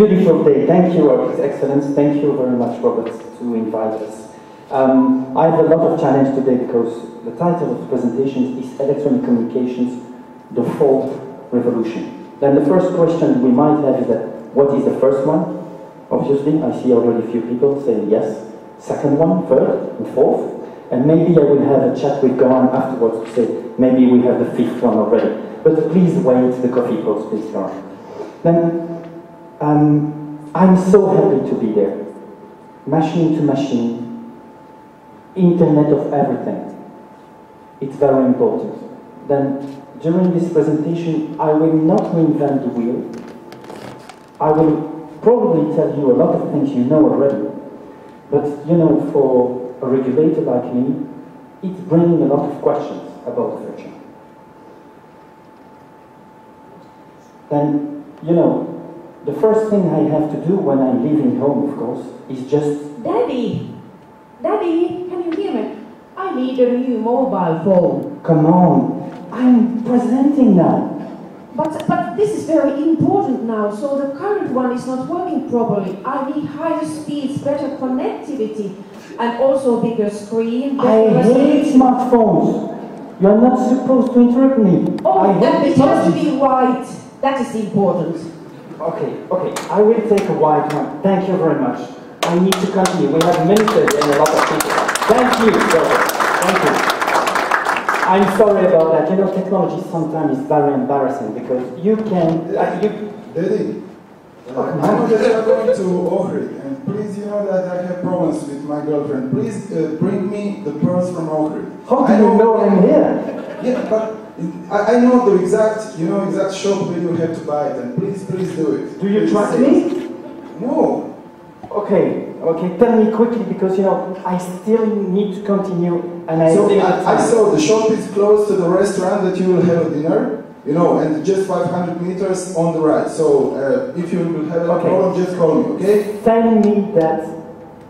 beautiful day. Thank you, His Excellence. Thank you very much, Robert, to invite us. I have a lot of challenge today because the title of the presentation is Electronic Communications, the Fourth Revolution. Then the first question we might have is that, what is the first one? Obviously, I see already a few people saying yes. Second one, third, and fourth. And maybe I will have a chat with Goran afterwards to say, maybe we have the fifth one already. But please wait, the coffee post, please, Goran. Then, I'm so happy to be there. Machine to machine, Internet of everything. It's very important. Then, during this presentation, I will not reinvent the wheel. I will probably tell you a lot of things you know already. But, you know, for a regulator like me, it's bringing a lot of questions about the future. Then, you know, the first thing I have to do when I'm leaving home, of course, is just... Daddy! Daddy, can you hear me? I need a new mobile phone. Come on, I'm presenting now. But this is very important now, so the current one is not working properly. I need higher speeds, better connectivity, and also bigger screen. I hate smartphones. You're not supposed to interrupt me. Oh, and it has to be white. That is important. Okay, I will take a white one. Thank you very much. I need to continue. We have ministers and a lot of people. Thank you, Robert. Thank you. I'm sorry about that. You know, technology sometimes is very embarrassing because you can... Daddy, I know that you are going to Ohrid, and please, you know that I have problems with my girlfriend. Please bring me the pearls from Ohrid. How do you know I'm here? Yeah, but I know the exact, exact shop where you have to buy it, and please do it. Do you trust me? No. Okay, tell me quickly because, you know, I still need to continue and I saw the shop is close to the restaurant that you will have a dinner, you know, and just 500 meters on the right. So if you will have a problem, just call me, okay? Send me that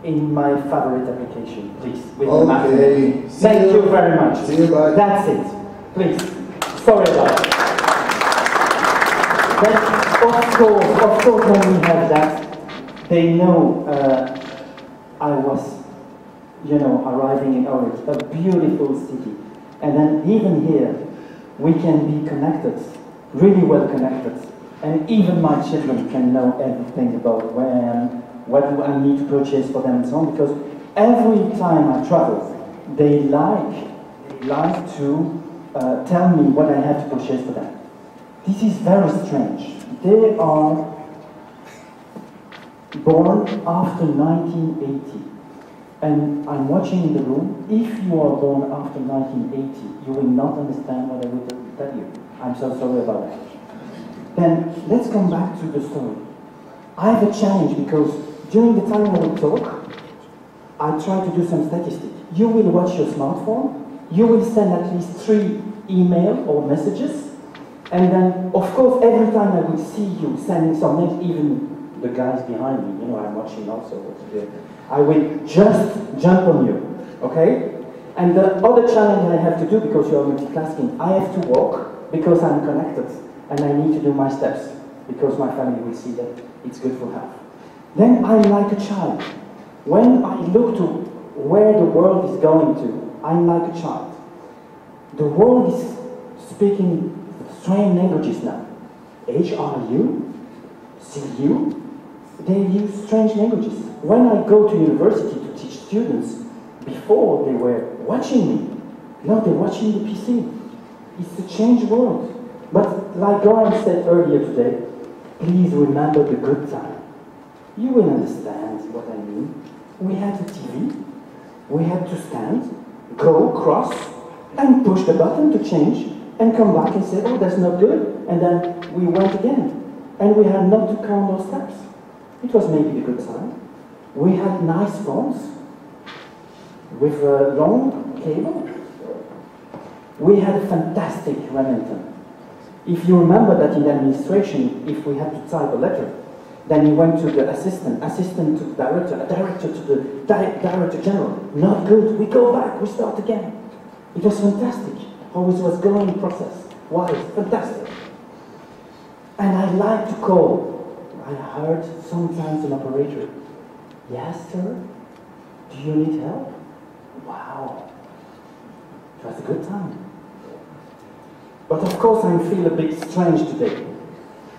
in my favorite application, please. With okay. Thank you very much. See you, bye. That's it. Please. Sorry about it. Of course, when we have that, they know I was, you know, arriving in Ohrid, a beautiful city. And then even here, we can be connected, really well connected. And even my children can know everything about where I am, what do I need to purchase for them and so on, because every time I travel, they like to tell me what I have to purchase for them. This is very strange. They are born after 1980. And I'm watching in the room. If you are born after 1980, you will not understand what I will tell you. I'm so sorry about that. Then let's come back to the story. I have a challenge because during the time I will talk, I try to do some statistics. You will watch your smartphone, you will send at least 3 emails or messages, and then, of course, every time I will see you sending some mails, even the guys behind me, you know, I'm watching also. I will just jump on you, okay? And the other challenge I have to do, because you are multitasking, I have to walk because I'm connected, and I need to do my steps, because my family will see that it's good for health. Then I'm like a child. When I look to where the world is going to, I'm like a child. The world is speaking strange languages now. HRU, CU, they use strange languages. When I go to university to teach students, before they were watching me, now they're watching the PC. It's a changed world. But like Goran said earlier today, please remember the good time. You will understand what I mean. We had a TV, we had to stand, go, cross, and push the button to change, and come back and say, oh, that's not good, and then we went again. And we had not to count our steps. It was maybe a good sign. We had nice phones with a long cable. We had a fantastic Remington. If you remember that in the administration, if we had to type a letter, then you went to the assistant to the director, a director to the director general. Not good, we go back, we start again. It was fantastic how it was going process. Why? Fantastic. And I like to call I heard sometimes an operator, yes, sir, do you need help? Wow, it was a good time. But of course I feel a bit strange today.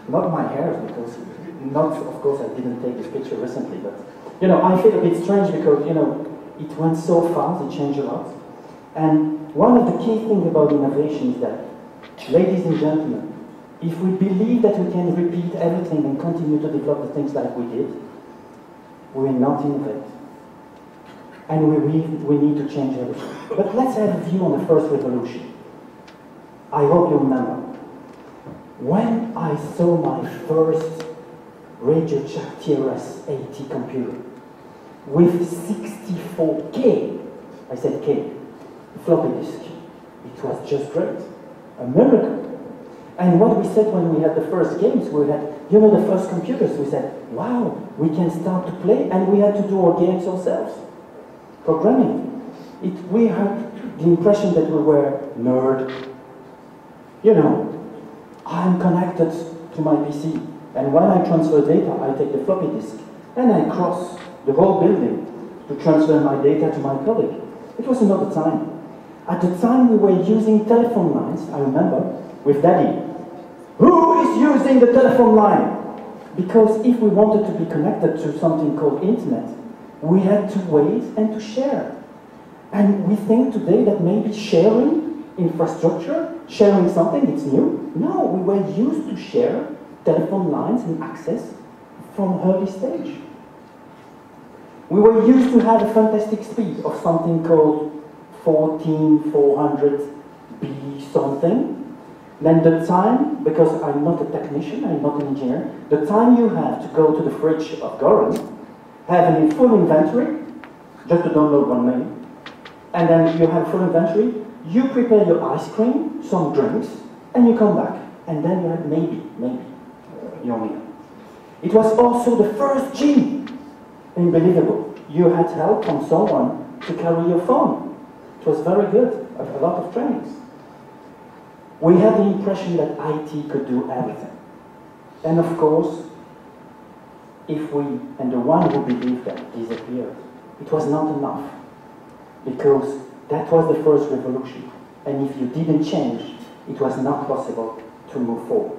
Not my hair, because, of course I didn't take this picture recently, but, you know, I feel a bit strange because, you know, it went so fast, it changed a lot. And one of the key things about innovation is that, ladies and gentlemen, if we believe that we can repeat everything and continue to develop the things like we did, we will not innovate. And we need to change everything. But let's have a view on the first revolution. I hope you remember. When I saw my first RadioChat TRS-80 computer with 64K, I said K, floppy disk, it was just great, a miracle. And what we said when we had the first games, we had, you know, the first computers, we said, wow, we can start to play, and we had to do our games ourselves. Programming. We had the impression that we were nerd. You know, I'm connected to my PC, and when I transfer data, I take the floppy disk, and I cross the whole building to transfer my data to my colleague. It was another time. At the time we were using telephone lines, I remember, with Daddy. Who is using the telephone line? Because if we wanted to be connected to something called internet, we had to wait and to share. And we think today that maybe sharing infrastructure, sharing something, it's new. No, we were used to share telephone lines and access from early stage. We were used to have a fantastic speed of something called 14400 B something. Then the time, because I'm not a technician, I'm not an engineer, the time you have to go to the fridge of Goran, have a full inventory, just to download 1 mail, and then you have full inventory, you prepare your ice cream, some drinks, and you come back. And then you have maybe, your meal. It was also the first gym. Unbelievable. You had help from someone to carry your phone. It was very good, a lot of trainings. We had the impression that IT could do everything. And of course, if we, and the one who believed that disappeared, it was not enough. Because that was the first revolution. And if you didn't change, it was not possible to move forward.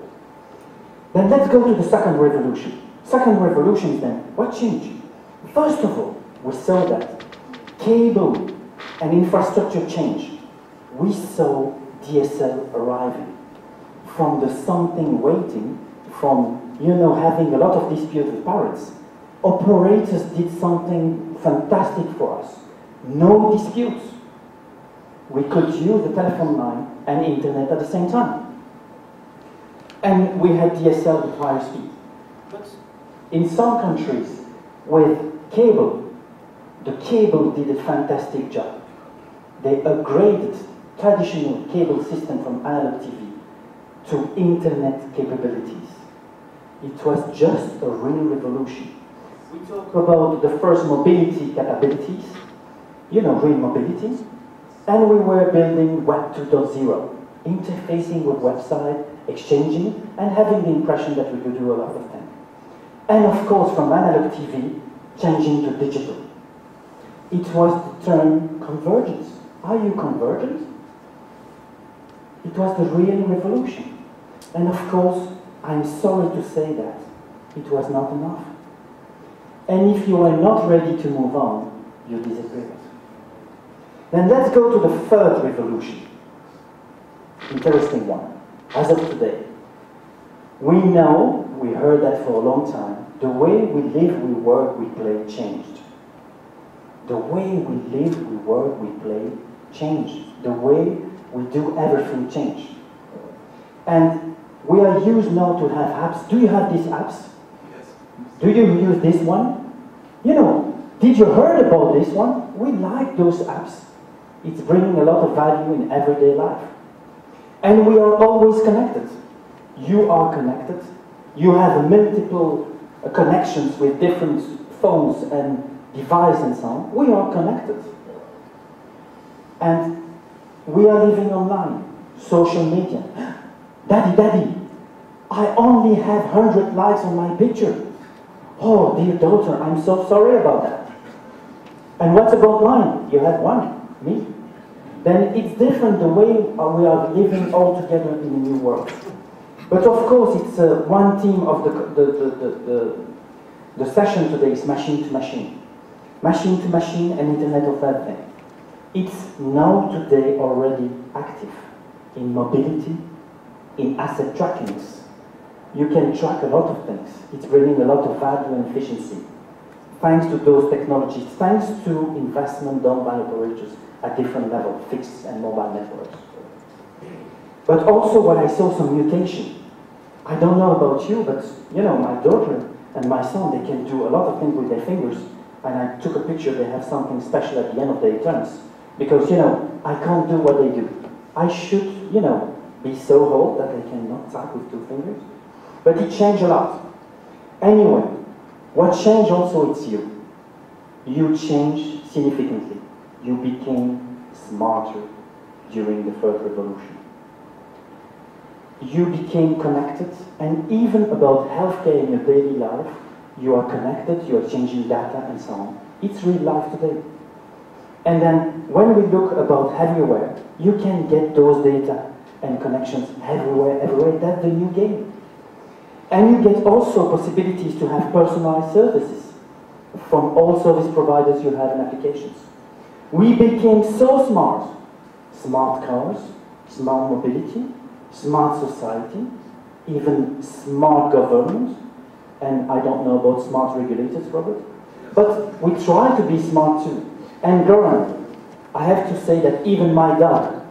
Then let's go to the second revolution. Second revolution is then, what changed? First of all, we saw that cable and infrastructure changed. We saw DSL arriving. From the something waiting, from, you know, having a lot of dispute with parrots, operators did something fantastic for us. No disputes. We could use the telephone line and internet at the same time. And we had DSL with higher speed. But in some countries, with cable, the cable did a fantastic job. They upgraded traditional cable system from analog TV to internet capabilities. It was just a real revolution. We talk about the first mobility capabilities, you know, real mobility, and we were building Web 2.0, interfacing with website, exchanging, and having the impression that we could do a lot of things. And of course, from analog TV, changing to digital. It was the term convergence. Are you convergent? It was the real revolution. And of course, I'm sorry to say that it was not enough. And if you are not ready to move on, you disappear. Then let's go to the third revolution. Interesting one. As of today, we know, we heard that for a long time, the way we live, we work, we play changed. The way we live, we work, we play changed. The way we do everything changed. And we are used now to have apps. Do you have these apps? Yes. Do you use this one? You know, did you heard about this one? We like those apps. It's bringing a lot of value in everyday life. And we are always connected. You are connected. You have multiple connections with different phones and devices and so on. We are connected. And we are living online. Social media. Daddy, I only have 100 likes on my picture. Oh, dear daughter, I'm so sorry about that. And what's about mine? You have one, me. Then it's different the way we are living all together in a new world. But of course, it's one theme of the session today is machine to machine. Machine to machine and Internet of Everything. It's now today already active in mobility, in asset trackings. You can track a lot of things. It's bringing a lot of value and efficiency. Thanks to those technologies, thanks to investment done by operators at different levels, fixed and mobile networks. But also when I saw some mutation, I don't know about you, but you know, my daughter and my son, they can do a lot of things with their fingers, and I took a picture, they have something special at the end of their terms. Because, you know, I can't do what they do. I should, you know, be so old that I cannot type with 2 fingers. But it changed a lot. Anyway, what changed also is you. You changed significantly. You became smarter during the third revolution. You became connected, and even about healthcare in your daily life, you are connected, you are changing data and so on. It's real life today. And then when we look about everywhere, you can get those data and connections everywhere. That's the new game. And you get also possibilities to have personalized services from all service providers you have in applications. We became so smart. Smart cars, smart mobility, smart society, even smart government, and I don't know about smart regulators, Robert, but we try to be smart too. And Goran, I have to say that even my dog,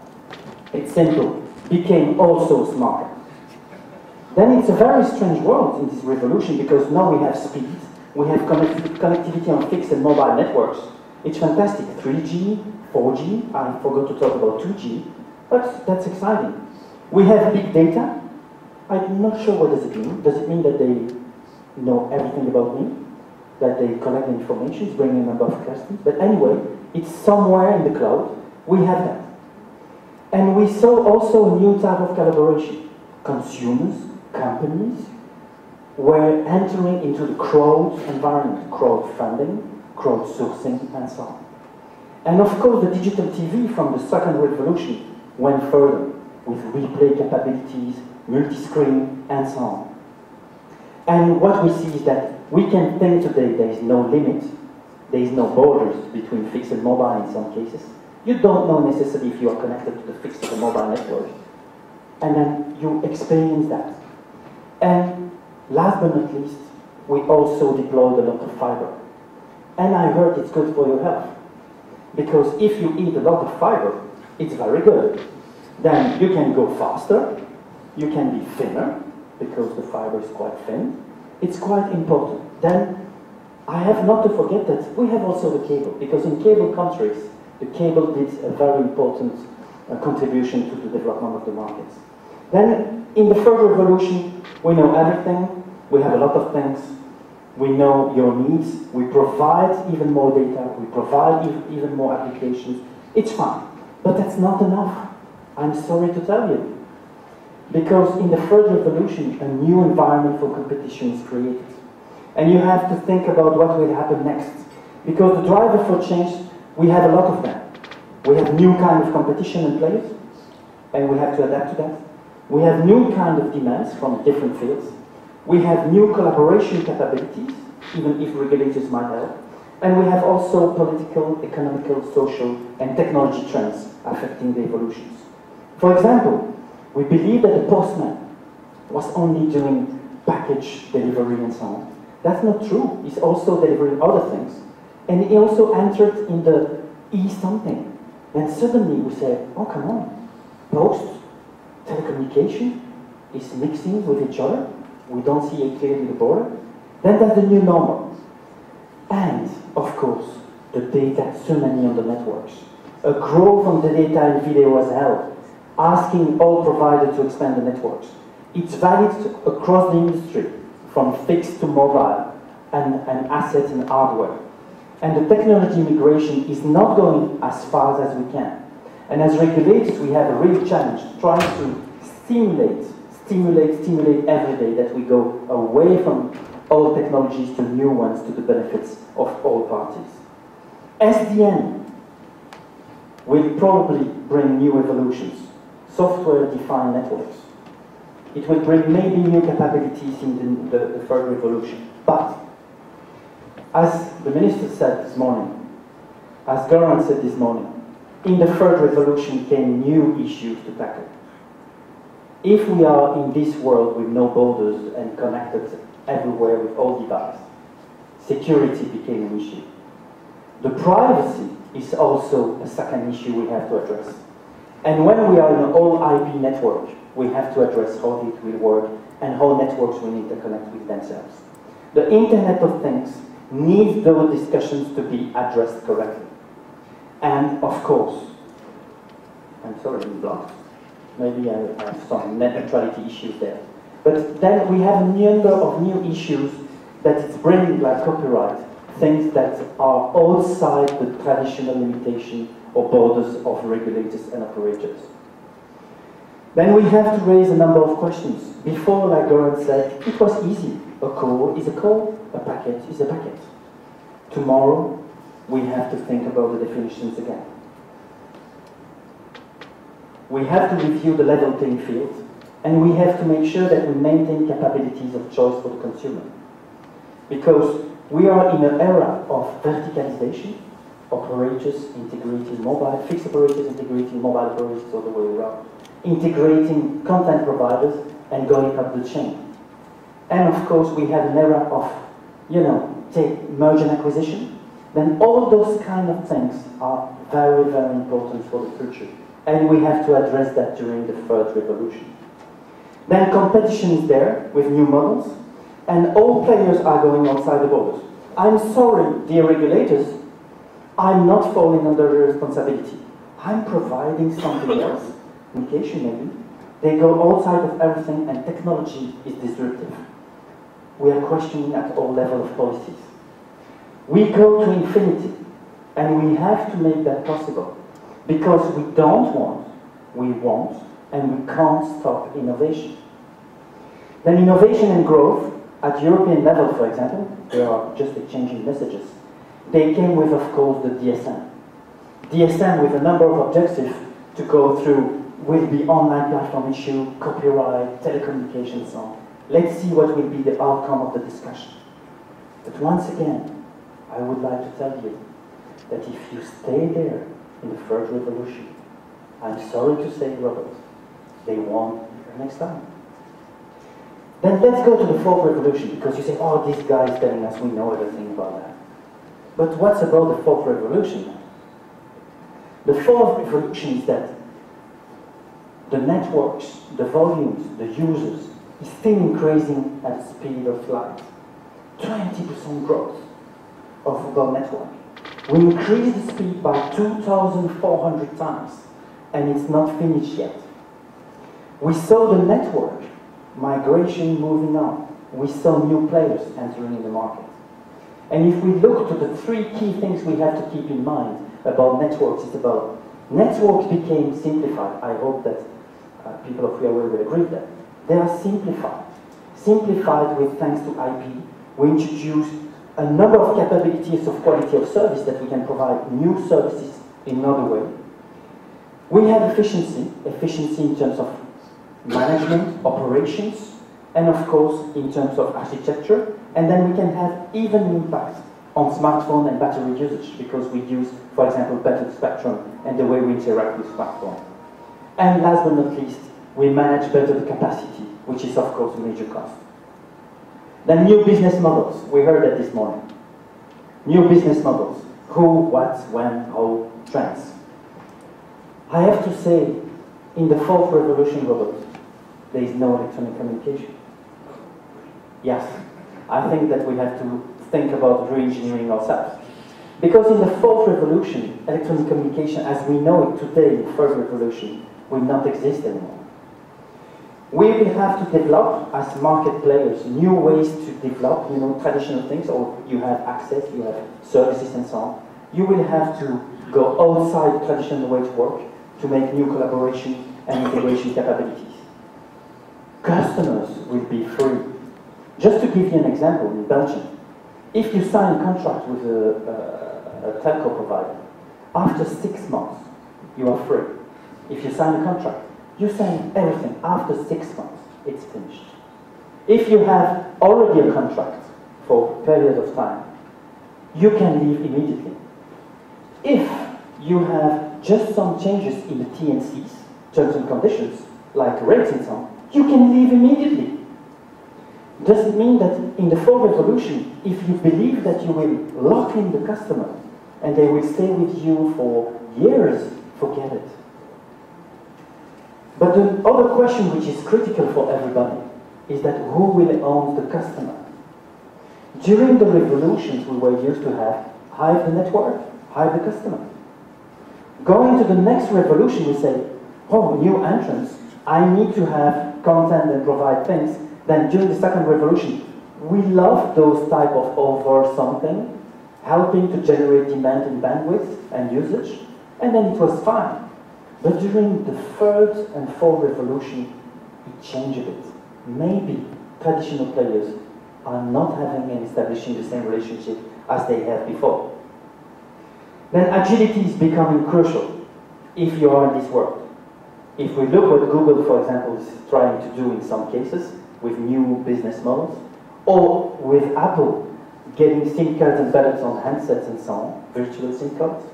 it's simple, became also smart. Then it's a very strange world in this revolution, because now we have speed, we have connectivity on fixed and mobile networks. It's fantastic, 3G, 4G, I forgot to talk about 2G, but that's exciting. We have big data. I'm not sure what does it mean. Does it mean that they know everything about me? That they collect information, bringing a number of questions? But anyway, it's somewhere in the cloud. We have that. And we saw also a new type of collaboration. Consumers, companies, were entering into the crowd environment, crowdfunding, crowdsourcing, and so on. And of course, the digital TV from the second revolution went further, with replay capabilities, multi-screen, and so on. And what we see is that we can think today there is no limit, there is no borders between fixed and mobile in some cases. You don't know necessarily if you are connected to the fixed or mobile network. And then you experience that. And last but not least, we also deployed a lot of fiber. And I heard it's good for your health. Because if you eat a lot of fiber, it's very good. Then you can go faster, you can be thinner, because the fiber is quite thin. It's quite important. Then I have not to forget that we have also the cable, because in cable countries, the cable did a very important contribution to the development of the markets. Then in the third revolution, we know everything, we have a lot of things, we know your needs, we provide even more data, we provide even more applications. It's fine, but that's not enough. I'm sorry to tell you. Because in the third revolution, a new environment for competition is created. And you have to think about what will happen next. Because the driver for change, we have a lot of them. We have new kind of competition in place, and we have to adapt to that. We have new kind of demands from different fields. We have new collaboration capabilities, even if regulators might help. And we have also political, economical, social, and technology trends affecting the evolutions. For example, we believe that the postman was only doing package delivery and so on. That's not true. He's also delivering other things. And he also entered in the e-something. And suddenly we say, oh, come on. Post, telecommunication is mixing with each other. We don't see it clearly the border. Then that's the new normal. And, of course, the data tsunami on the networks. A growth on the data and video as hell, asking all providers to expand the networks. It's valid across the industry, from fixed to mobile, and assets and hardware. And the technology migration is not going as fast as we can. And as regulators, we have a real challenge trying to stimulate stimulate every day, that we go away from old technologies to new ones to the benefits of all parties. SDN will probably bring new evolutions, software-defined networks. It will bring maybe new capabilities in the third revolution. But, as the Minister said this morning, as Goran said this morning, in the third revolution came new issues to tackle. If we are in this world with no borders and connected everywhere with all devices, security became an issue. The privacy is also a second issue we have to address. And when we are in an all IP network, we have to address how it will work and how networks will interconnect with themselves. The Internet of Things needs those discussions to be addressed correctly. And of course, I'm sorry, I'm blocked. Maybe I have some net neutrality issues there. But then we have a number of new issues that it's bringing, like copyright, things that are outside the traditional limitation or borders of regulators and operators. Then we have to raise a number of questions. Before, like Goran said, it was easy. A call is a call, a packet is a packet. Tomorrow, we have to think about the definitions again. We have to review the level playing field, and we have to make sure that we maintain capabilities of choice for the consumer. Because we are in an era of verticalization, operators integrating mobile, fixed operators integrating mobile operators all the way around, integrating content providers and going up the chain. And of course, we have an era of, take merge and acquisition. Then all those kind of things are very, very important for the future. And we have to address that during the third revolution. Then competition is there with new models, and all players are going outside the borders. I'm sorry, dear regulators, I'm not falling under the responsibility. I'm providing something else, communication maybe. They go outside of everything, and technology is disruptive. We are questioning at all levels of policies. We go to infinity, and we have to make that possible. Because we don't want, we want, and we can't stop innovation. Then innovation and growth, at European level, for example, they are just exchanging messages. They came with, of course, the DSM. DSM with a number of objectives to go through will be online platform issue, copyright, telecommunications, so on. Let's see what will be the outcome of the discussion. But once again, I would like to tell you that if you stay there in the third revolution, I'm sorry to say, Robert, they won't next time. Then let's go to the fourth revolution, because you say, oh, this guy is telling us we know everything about that. But what's about the fourth revolution? The fourth revolution is that the networks, the volumes, the users is still increasing at the speed of light. 20% growth of mobile network. We increase the speed by 2,400 times, and it's not finished yet. We saw the network migration moving on. We saw new players entering the market. And if we look to the three key things we have to keep in mind about networks, it's about networks became simplified. I hope that people of Huawei will agree with that. They are simplified. Simplified with thanks to IP. We introduced a number of capabilities of quality of service that we can provide new services in another way. We have efficiency in terms of management, operations, and of course in terms of architecture, and then we can have even an impact on smartphone and battery usage because we use, for example, better spectrum and the way we interact with smartphone. And last but not least, we manage better the capacity, which is of course a major cost. Then new business models, we heard that this morning. New business models, who, what, when, how, trends. I have to say, in the fourth revolution, Robert, there is no electronic communication. Yes, I think that we have to think about re-engineering ourselves. Because in the fourth revolution, electronic communication as we know it today in the first revolution will not exist anymore. We will have to develop, as market players, new ways to develop, traditional things, or you have access, you have services and so on. You will have to go outside the traditional way to work to make new collaboration and integration capabilities. customers will be free. Just to give you an example, in Belgium, if you sign a contract with a telco provider, after 6 months, you are free. If you sign a contract, you sign everything. After 6 months, it's finished. If you have already a contract for a period of time, you can leave immediately. If you have just some changes in the T&Cs, terms and conditions, like rates and so on, you can leave immediately. Does it mean that in the fourth revolution, if you believe that you will lock in the customer and they will stay with you for years, forget it. But the other question which is critical for everybody is that who will own the customer? During the revolutions, we were used to have hide the network, hide the customer. Going to the next revolution, we say, oh, new entrants, I need to have content and provide things. Then during the second revolution, we love those type of over something, helping to generate demand in bandwidth and usage, and then it was fine. But during the third and fourth revolution, it changed a bit. Maybe traditional players are not having and establishing the same relationship as they had before. Then agility is becoming crucial if you are in this world. If we look what Google, for example, is trying to do in some cases with new business models, or with Apple getting SIM cards embedded on handsets and so on, virtual SIM cards,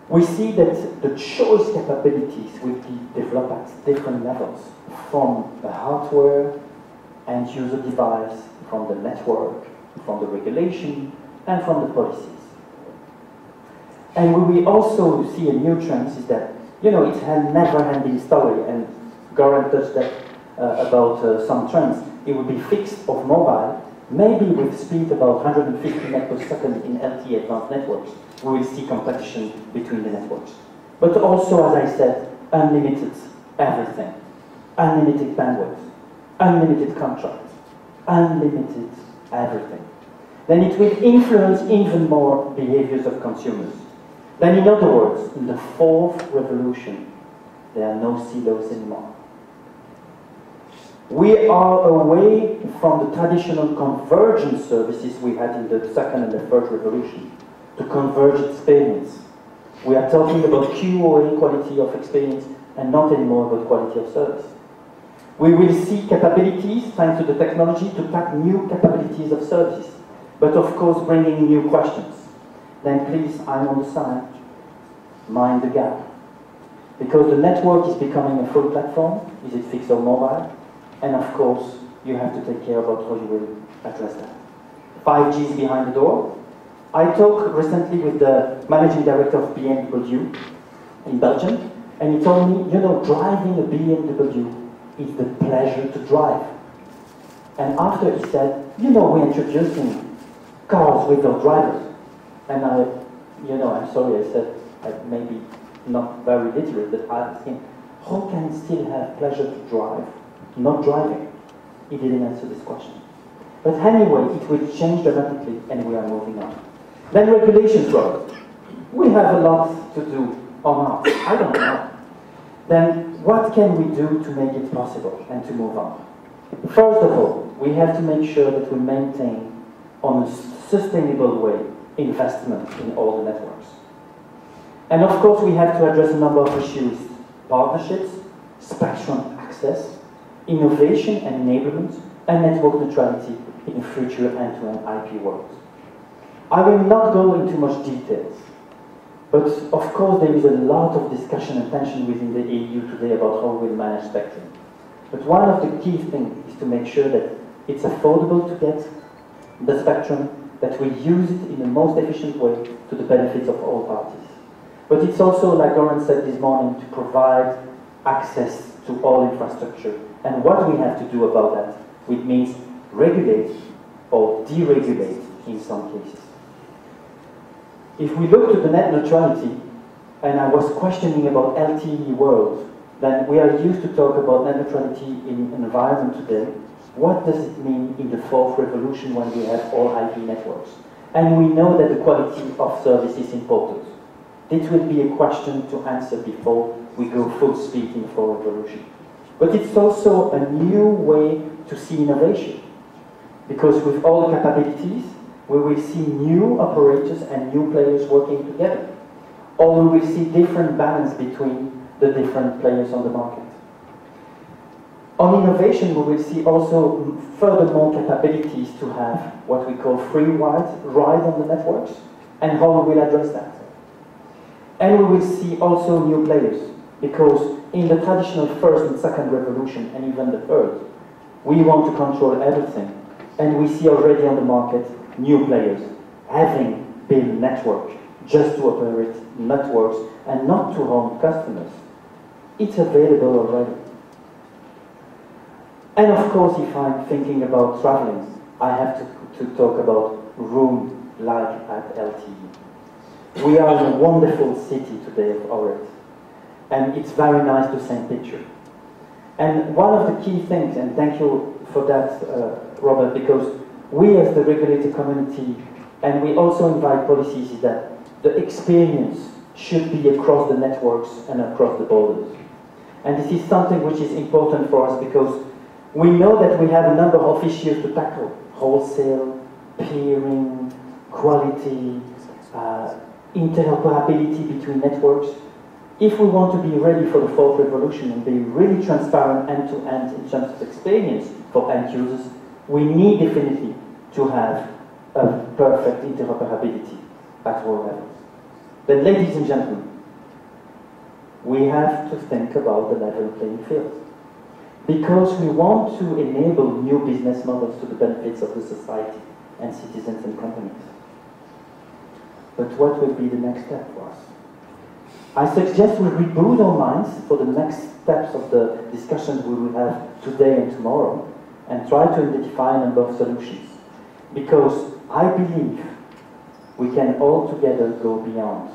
we see that the choice capabilities will be developed at different levels, from the hardware and user device, from the network, from the regulation, and from the policies. And we also see a new trend is that, it's a never-ending story, and Goran touched that about some trends. It will be fixed of mobile, maybe with speed about 150 Mbps in LTE advanced networks. We will see competition between the networks. But also, as I said, unlimited everything. Unlimited bandwidth, unlimited contracts, unlimited everything. Then it will influence even more behaviors of consumers. Then in other words, in the fourth revolution, there are no silos anymore. We are away from the traditional convergence services we had in the second and the third revolution to converge experience. We are talking about QoE, quality of experience, and not anymore about quality of service. We will see capabilities, thanks to the technology, to tap new capabilities of services, but of course bringing new questions. Then please, I'm on the side, mind the gap. Because the network is becoming a full platform, is it fixed or mobile? And of course, you have to take care about how you will address that. 5G is behind the door. I talked recently with the managing director of BMW in Belgium, and he told me, driving a BMW is the pleasure to drive. And after he said, we're introducing cars without drivers. And I'm sorry, I said, maybe not very literate, but I asked him, how can you still have pleasure to drive, not driving? He didn't answer this question. But anyway, it will change dramatically, and we are moving on. Then regulations work. We have a lot to do or not. I don't know. Then what can we do to make it possible and to move on? First of all, we have to make sure that we maintain on a sustainable way investment in all the networks. And of course, we have to address a number of issues: partnerships, spectrum access, innovation and enablement, and network neutrality in a future end-to-end IP world. I will not go into much details, but of course there is a lot of discussion and tension within the EU today about how we'll manage spectrum. But one of the key things is to make sure that it's affordable to get the spectrum, that we use it in the most efficient way to the benefits of all parties. But it's also, like Goran said this morning, to provide access to all infrastructure. And what we have to do about that, which means regulate or deregulate in some cases. If we look to the net neutrality, and I was questioning about LTE world, then we are used to talk about net neutrality in an environment today. What does it mean in the fourth revolution when we have all IP networks? And we know that the quality of service is important. This will be a question to answer before we go full speed in the fourth revolution. But it's also a new way to see innovation. Because with all the capabilities, we will see new operators and new players working together. Or we will see different balance between the different players on the market. On innovation, we will see also furthermore capabilities to have what we call free ride on the networks, and how we will address that. And we will see also new players, because in the traditional first and second revolution, and even the third, we want to control everything. And we see already on the market new players having built network just to operate networks and not to own customers. It's available already. And of course, if I'm thinking about traveling, I have to talk about room like at LTE. We are in a wonderful city today of Ohrid, and it's very nice to send pictures. And one of the key things, and thank you for that, Robert, because we as the regulated community, and we also invite policies, is that the experience should be across the networks and across the borders. And this is something which is important for us because we know that we have a number of issues to tackle: wholesale, peering, quality, interoperability between networks. If we want to be ready for the fourth revolution and be really transparent end-to-end in terms of experience for end users, we need definitely to have a perfect interoperability at all levels. But ladies and gentlemen, we have to think about the level playing field. Because we want to enable new business models to the benefits of the society and citizens and companies. But what will be the next step for us? I suggest we reboot our minds for the next steps of the discussions we will have today and tomorrow, and try to identify a number of solutions. Because I believe we can all together go beyond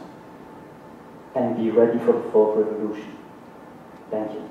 and be ready for the fourth revolution. Thank you.